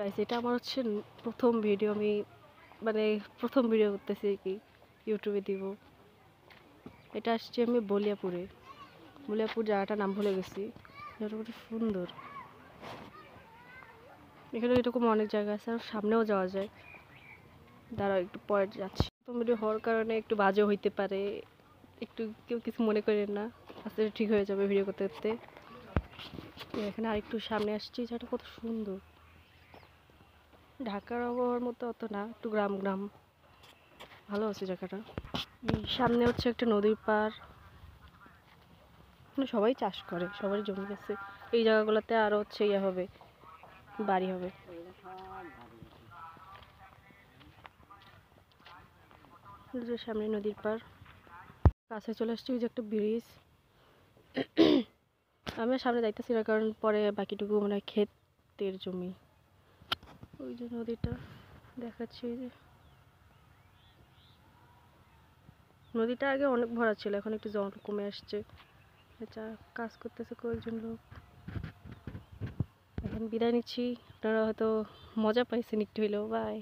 Guys, এটা আমার হচ্ছে প্রথম ভিডিও। আমি মানে প্রথম ভিডিও করতেছি আর কি, ইউটিউবে দিব। এটা আসছি আমি বলিয়াপুরে। বলিয়াপুর জায়গাটার নাম ভুলে গেছি। জায়গাটা কত সুন্দর। এখানে এরকম অনেক জায়গা আছে, আর সামনেও যাওয়া যায়। দাঁড়াও একটু পরে যাচ্ছি। প্রথম ভিডিও হওয়ার কারণে একটু বাজে হইতে পারে, একটু কেউ কিছু মনে করেন না। আস্তে আস্তে ঠিক হয়ে যাবে ভিডিও করতে করতে। এখানে আর একটু সামনে আসছি, জায়গাটা কত সুন্দর। ঢাকার আবহাওয়ার মতো অত না, একটু গ্রাম গ্রাম। ভালো আছে জায়গাটা। সামনে হচ্ছে একটা নদীর পার। এখানে সবাই চাষ করে, সবারই জমি আছে। এই জায়গাগুলোতে আরো হচ্ছে ইয়ে হবে, বাড়ি হবে। সামনে নদীর পার, কাছে চলে আসছি। ওই যে একটা ব্রিজ। আমি সামনে যাইতেছি না, কারণ পরে বাকিটুকু মানে ক্ষেতের জমি। ওই যে নদীটা দেখাচ্ছি, ওই যে নদীটা আগে অনেক ভরা ছিল, এখন একটু জল কমে আসছে। এটা কাজ করতেছে কয়েকজন লোক। এখন বিদায় নিচ্ছি। আপনারা হয়তো মজা পাইছেন একটু হইলেও। বাই।